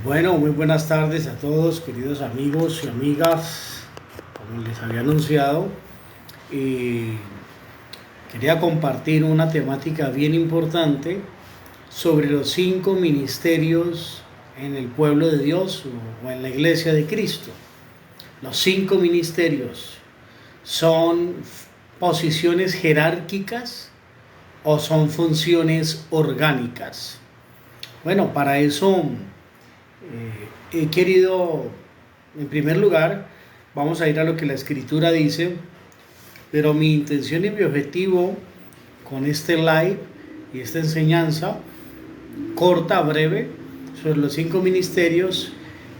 Bueno, muy buenas tardes a todos, queridos amigos y amigas. Como les había anunciado, eh, quería compartir una temática bien importante sobre los 5 ministerios en el pueblo de Dios o en la iglesia de Cristo. Los 5 ministerios son posiciones jerárquicas o son funciones orgánicas. Bueno, para eso he querido, en primer lugar, vamos a ir a lo que la Escritura dice, pero mi intención y mi objetivo con este live y esta enseñanza corta, breve, sobre los 5 ministerios,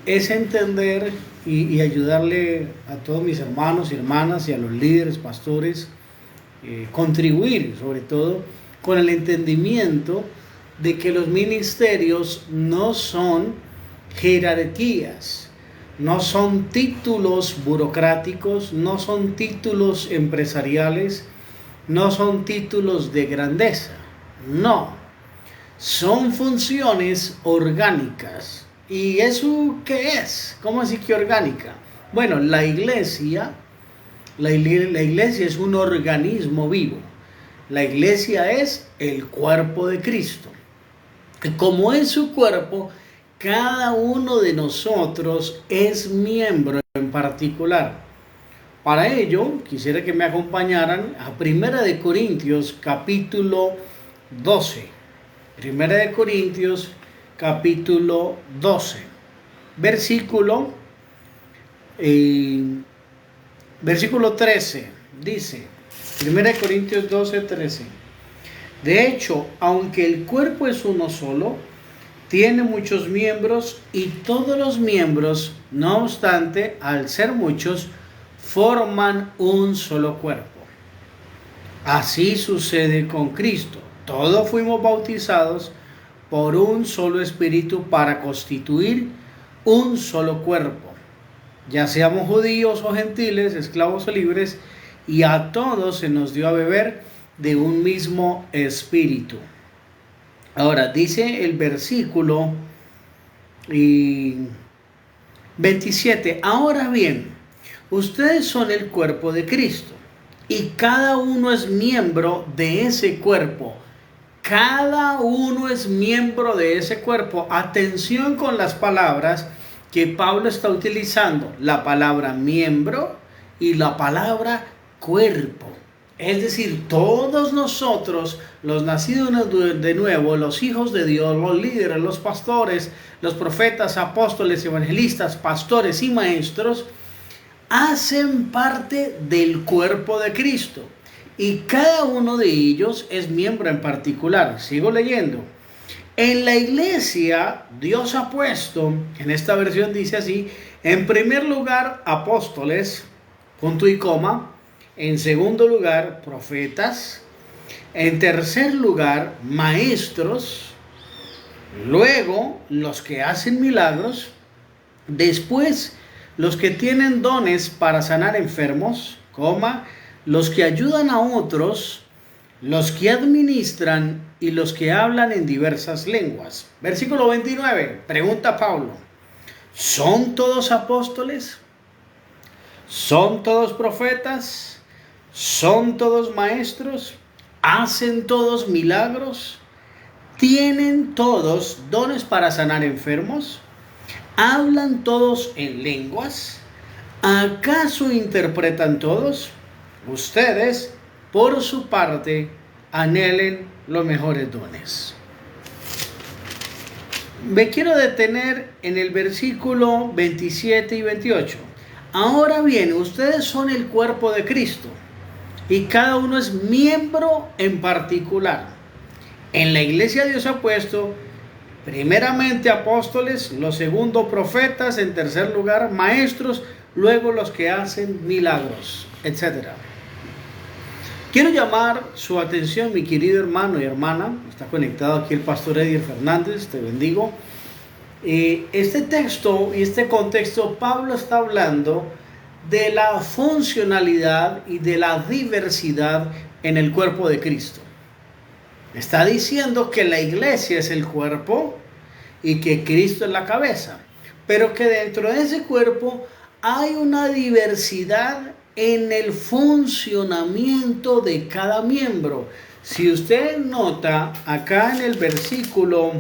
es entender y ayudarle a todos mis hermanos y hermanas y a los líderes, pastores, contribuir sobre todo con el entendimiento de que los ministerios no son jerarquías, no son títulos burocráticos, no son títulos empresariales, no son títulos de grandeza, no, son funciones orgánicas. ¿Y eso qué es? ¿Cómo así que orgánica? Bueno, la iglesia es un organismo vivo. La iglesia es el cuerpo de Cristo. Como es su cuerpo, cada uno de nosotros es miembro en particular. Para ello, quisiera que me acompañaran a 1 Corintios capítulo 12. 1 Corintios capítulo 12. Versículo 13. Dice, 1 Corintios 12, 13. De hecho, aunque el cuerpo es uno solo, tiene muchos miembros y todos los miembros, no obstante, al ser muchos, forman un solo cuerpo. Así sucede con Cristo. Todos fuimos bautizados por un solo espíritu para constituir un solo cuerpo, ya seamos judíos o gentiles, esclavos o libres, y a todos se nos dio a beber de un mismo espíritu. Ahora dice el versículo 27, ahora bien, ustedes son el cuerpo de Cristo y cada uno es miembro de ese cuerpo. Cada uno es miembro de ese cuerpo. Atención con las palabras que Pablo está utilizando, la palabra miembro y la palabra cuerpo. Es decir, todos nosotros, los nacidos de nuevo, los hijos de Dios, los líderes, los pastores, los profetas, apóstoles, evangelistas, pastores y maestros, hacen parte del cuerpo de Cristo. Y cada uno de ellos es miembro en particular. Sigo leyendo. En la iglesia, Dios ha puesto, en esta versión dice así, en primer lugar, apóstoles, punto y coma. En segundo lugar, profetas. En tercer lugar, maestros. Luego, los que hacen milagros. Después, los que tienen dones para sanar enfermos, coma, los que ayudan a otros, los que administran y los que hablan en diversas lenguas. Versículo 29, pregunta Pablo, ¿son todos apóstoles? ¿Son todos profetas? ¿Son todos maestros? ¿Hacen todos milagros? ¿Tienen todos dones para sanar enfermos? ¿Hablan todos en lenguas? ¿Acaso interpretan todos? Ustedes, por su parte, anhelen los mejores dones. Me quiero detener en el versículo 27 y 28. Ahora bien, ustedes son el cuerpo de Cristo y cada uno es miembro en particular. En la iglesia Dios ha puesto primeramente apóstoles, los segundos profetas, en tercer lugar maestros, luego los que hacen milagros, etc. Quiero llamar su atención, mi querido hermano y hermana, está conectado aquí el pastor Edier Fernández, te bendigo. Este texto y este contexto, Pablo está hablando de la funcionalidad y de la diversidad en el cuerpo de Cristo. Está diciendo que la iglesia es el cuerpo y que Cristo es la cabeza, pero que dentro de ese cuerpo hay una diversidad en el funcionamiento de cada miembro. Si usted nota acá en el versículo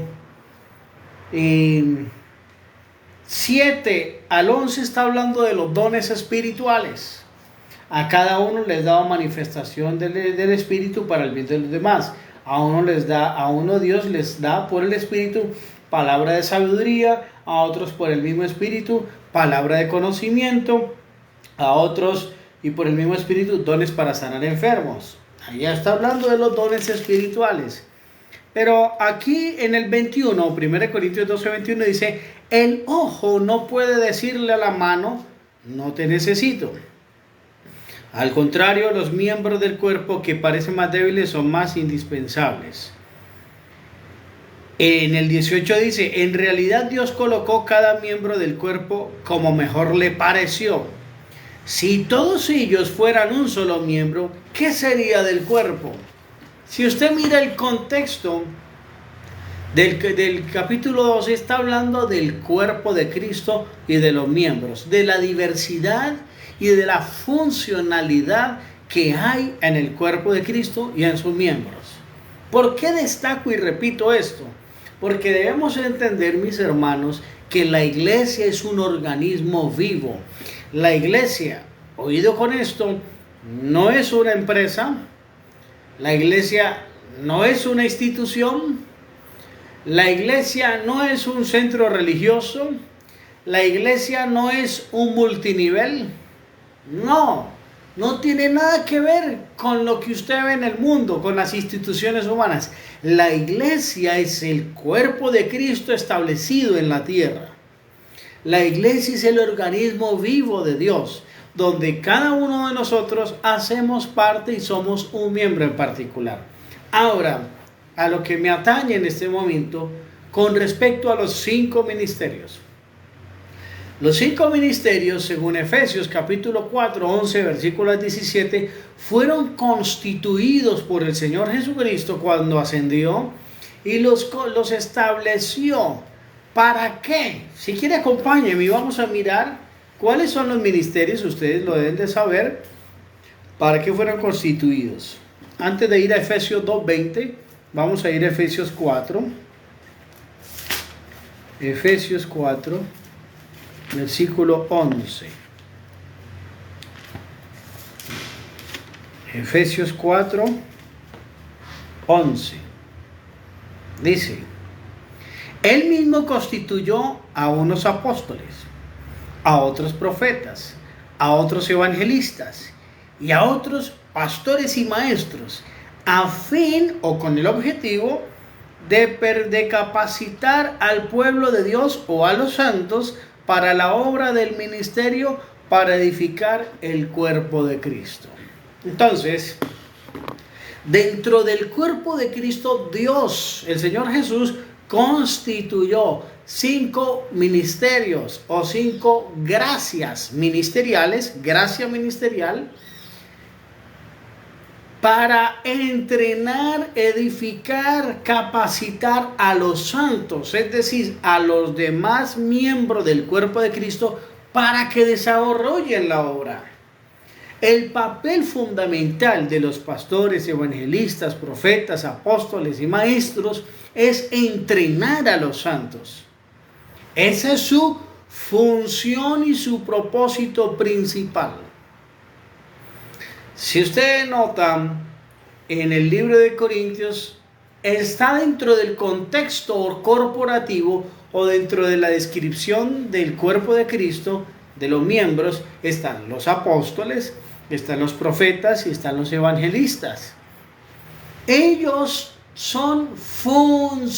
7 al 11 está hablando de los dones espirituales. A cada uno les da manifestación del Espíritu para el bien de los demás. A uno Dios les da por el Espíritu palabra de sabiduría, a otros por el mismo Espíritu palabra de conocimiento, a otros y por el mismo Espíritu dones para sanar enfermos. Allá está hablando de los dones espirituales. Pero aquí en el 21, 1 Corintios 12, 21 dice, el ojo no puede decirle a la mano, no te necesito. Al contrario, los miembros del cuerpo que parecen más débiles son más indispensables. En el 18 dice, en realidad Dios colocó cada miembro del cuerpo como mejor le pareció. Si todos ellos fueran un solo miembro, ¿qué sería del cuerpo? Si usted mira el contexto del capítulo 12, está hablando del cuerpo de Cristo y de los miembros, de la diversidad y de la funcionalidad que hay en el cuerpo de Cristo y en sus miembros. ¿Por qué destaco y repito esto? Porque debemos entender, mis hermanos, que la iglesia es un organismo vivo. La iglesia, oído con esto, no es una empresa. La iglesia no es una institución. La iglesia no es un centro religioso. La iglesia no es un multinivel. No tiene nada que ver con lo que usted ve en el mundo, con las instituciones humanas. La iglesia es el cuerpo de Cristo establecido en la tierra. La iglesia es el organismo vivo de Dios, donde cada uno de nosotros hacemos parte y somos un miembro en particular. Ahora, a lo que me atañe en este momento, con respecto a los 5 ministerios. Los 5 ministerios, según Efesios capítulo 4, 11, versículo 17, fueron constituidos por el Señor Jesucristo cuando ascendió y los estableció. ¿Para qué? Si quiere, acompáñeme y vamos a mirar cuáles son los ministerios. Ustedes lo deben de saber. ¿Para qué fueron constituidos? Antes de ir a Efesios 2:20, vamos a ir a Efesios 4. Efesios 4. Versículo 11. Efesios 4, 11. Dice, Él mismo constituyó a unos apóstoles, a otros profetas, a otros evangelistas y a otros pastores y maestros, a fin o con el objetivo de capacitar al pueblo de Dios o a los santos para la obra del ministerio, para edificar el cuerpo de Cristo. Entonces, dentro del cuerpo de Cristo, Dios, el Señor Jesús, constituyó 5 ministerios o 5 gracias ministeriales, gracia ministerial, para entrenar, edificar, capacitar a los santos, es decir, a los demás miembros del cuerpo de Cristo, para que desarrollen la obra. El papel fundamental de los pastores, evangelistas, profetas, apóstoles y maestros es entrenar a los santos. Esa es su función y su propósito principal. Si ustedes notan, en el libro de Corintios está dentro del contexto corporativo o dentro de la descripción del cuerpo de Cristo, de los miembros, están los apóstoles, están los profetas y están los evangelistas. Ellos son funciones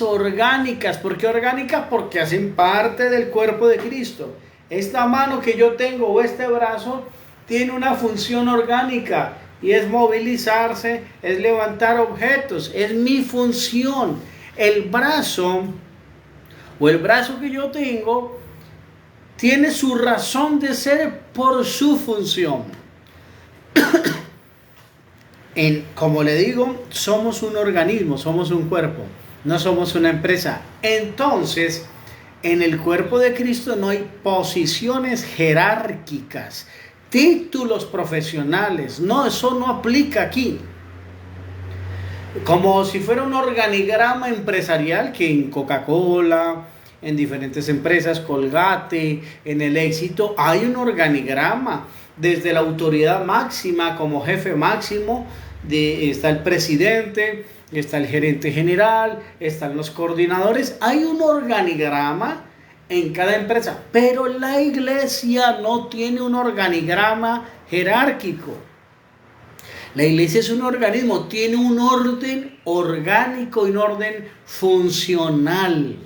orgánicas. ¿Por qué orgánicas? Porque hacen parte del cuerpo de Cristo. Esta mano que yo tengo o este brazo tiene una función orgánica y es movilizarse, es levantar objetos, es mi función. El brazo que yo tengo tiene su razón de ser por su función. Como le digo, somos un organismo, somos un cuerpo, no somos una empresa. Entonces, en el cuerpo de Cristo no hay posiciones jerárquicas, títulos profesionales. No, eso no aplica aquí. Como si fuera un organigrama empresarial que en Coca-Cola, en diferentes empresas, Colgate, en el Éxito, hay un organigrama. Desde la autoridad máxima como jefe máximo, está el presidente, está el gerente general, están los coordinadores. Hay un organigrama en cada empresa, pero la iglesia no tiene un organigrama jerárquico. La iglesia es un organismo, tiene un orden orgánico y un orden funcional.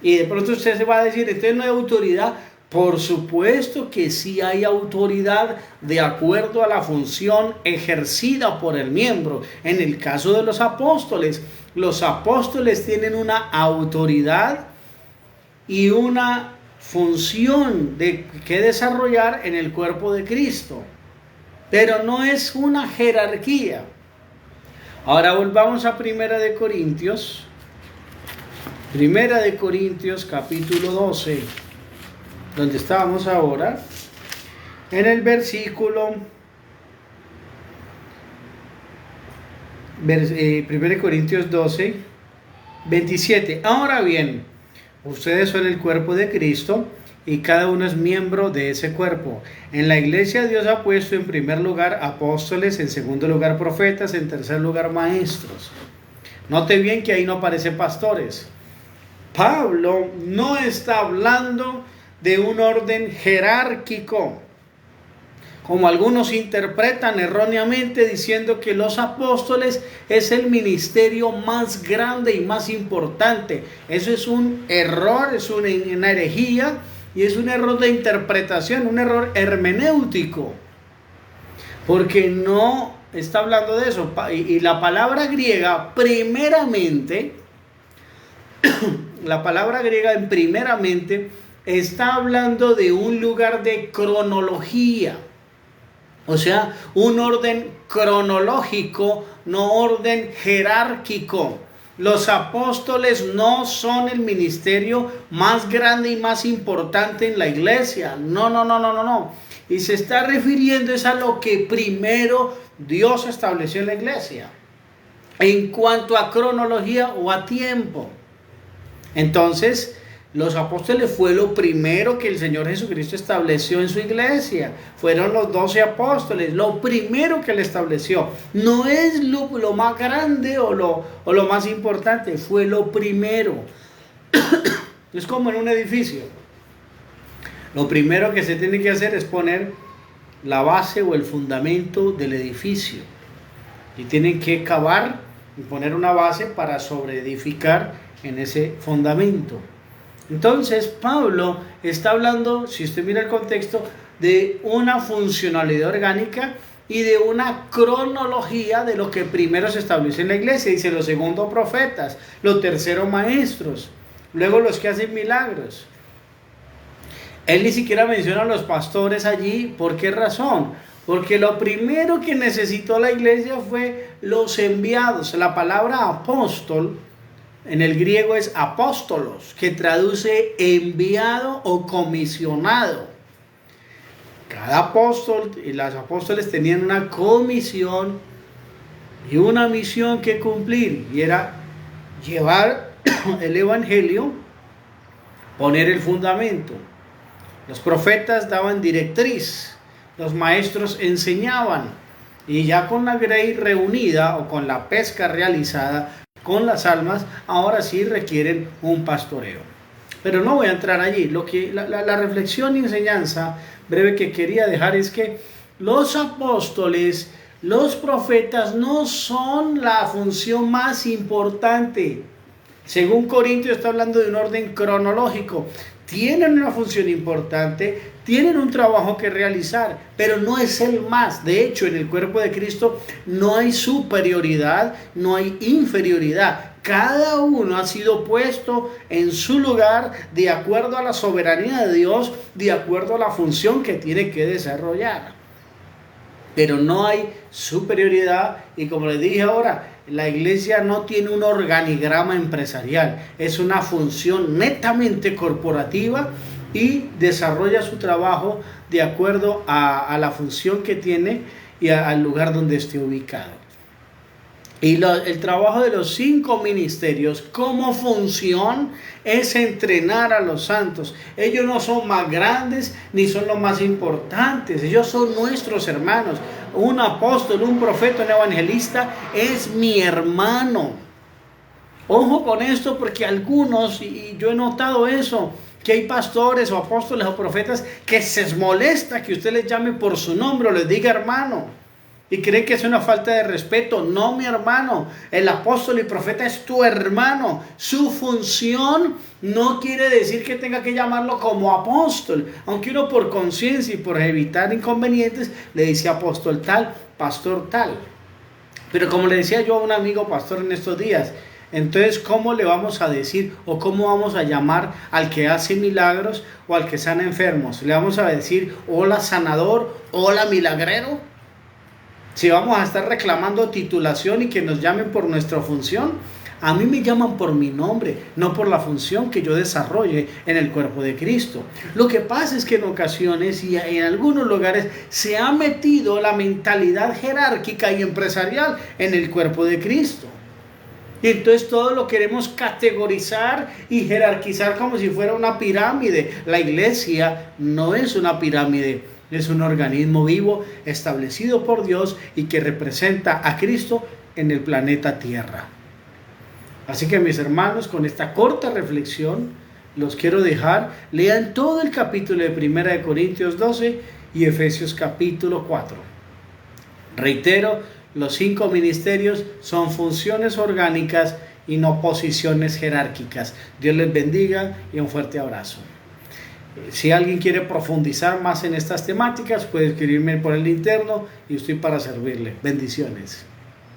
Y de pronto usted se va a decir, entonces no hay autoridad. Por supuesto que sí hay autoridad de acuerdo a la función ejercida por el miembro. En el caso de los apóstoles tienen una autoridad y una función que desarrollar en el cuerpo de Cristo. Pero no es una jerarquía. Ahora volvamos a Primera de Corintios capítulo 12, donde estábamos ahora, en el versículo 1 Corintios 12, 27. Ahora bien, ustedes son el cuerpo de Cristo y cada uno es miembro de ese cuerpo. En la iglesia Dios ha puesto en primer lugar apóstoles, en segundo lugar profetas, en tercer lugar maestros. Note bien que ahí no aparecen pastores. Pablo no está hablando de un orden jerárquico, como algunos interpretan erróneamente diciendo que los apóstoles es el ministerio más grande y más importante. Eso es un error, es una herejía y es un error de interpretación, un error hermenéutico, porque no está hablando de eso. Y la palabra griega primeramente, está hablando de un lugar de cronología, o sea, un orden cronológico, no orden jerárquico. Los apóstoles no son el ministerio más grande y más importante en la iglesia. No. Y se está refiriendo es a lo que primero Dios estableció en la iglesia, en cuanto a cronología o a tiempo. Entonces, los apóstoles fue lo primero que el Señor Jesucristo estableció en su iglesia. Fueron los 12 apóstoles, lo primero que Él estableció. No es lo más grande o lo más importante, fue lo primero. Es como en un edificio. Lo primero que se tiene que hacer es poner la base o el fundamento del edificio. Y tienen que cavar y poner una base para sobreedificar en ese fundamento. Entonces Pablo está hablando, si usted mira el contexto, de una funcionalidad orgánica y de una cronología de lo que primero se establece en la iglesia. Dice los segundos profetas, los terceros maestros, luego los que hacen milagros. Él ni siquiera menciona a los pastores allí. ¿Por qué razón? Porque lo primero que necesitó la iglesia fue los enviados. La palabra apóstol en el griego es apóstolos, que traduce enviado o comisionado. Cada apóstol y los apóstoles tenían una comisión y una misión que cumplir, y era llevar el evangelio, poner el fundamento. Los profetas daban directriz, los maestros enseñaban, y ya con la grey reunida o con la pesca realizada con las almas, ahora sí requieren un pastoreo. Pero no voy a entrar allí. La reflexión y enseñanza breve que quería dejar es que los apóstoles, los profetas no son la función más importante. Según Corintios está hablando de un orden cronológico. Tienen una función importante, tienen un trabajo que realizar, pero no es el más. De hecho, en el cuerpo de Cristo no hay superioridad, no hay inferioridad. Cada uno ha sido puesto en su lugar de acuerdo a la soberanía de Dios, de acuerdo a la función que tiene que desarrollar. pero no hay superioridad. Y como les dije ahora, la iglesia no tiene un organigrama empresarial, es una función netamente corporativa y desarrolla su trabajo de acuerdo a la función que tiene y al lugar donde esté ubicado. Y el trabajo de los 5 ministerios como función es entrenar a los santos. Ellos no son más grandes ni son los más importantes. Ellos son nuestros hermanos. Un apóstol, un profeta, un evangelista es mi hermano. Ojo con esto, porque algunos, y yo he notado eso, que hay pastores o apóstoles o profetas que se molesta que usted les llame por su nombre o les diga hermano. Y creen que es una falta de respeto. No, mi hermano. El apóstol y profeta es tu hermano. Su función no quiere decir que tenga que llamarlo como apóstol. Aunque uno por conciencia y por evitar inconvenientes le dice apóstol tal, pastor tal. Pero como le decía yo a un amigo pastor en estos días, entonces ¿cómo le vamos a decir o cómo vamos a llamar al que hace milagros o al que sana enfermos? ¿Le vamos a decir hola sanador, hola milagrero? Si vamos a estar reclamando titulación y que nos llamen por nuestra función, a mí me llaman por mi nombre, no por la función que yo desarrolle en el cuerpo de Cristo. Lo que pasa es que en ocasiones y en algunos lugares se ha metido la mentalidad jerárquica y empresarial en el cuerpo de Cristo. Y entonces todo lo queremos categorizar y jerarquizar como si fuera una pirámide. La iglesia no es una pirámide. Es un organismo vivo establecido por Dios y que representa a Cristo en el planeta Tierra. Así que mis hermanos, con esta corta reflexión los quiero dejar. Lean todo el capítulo de 1 Corintios 12 y Efesios capítulo 4. Reitero, los 5 ministerios son funciones orgánicas y no posiciones jerárquicas. Dios les bendiga y un fuerte abrazo. Si alguien quiere profundizar más en estas temáticas, puede escribirme por el interno y estoy para servirle. Bendiciones.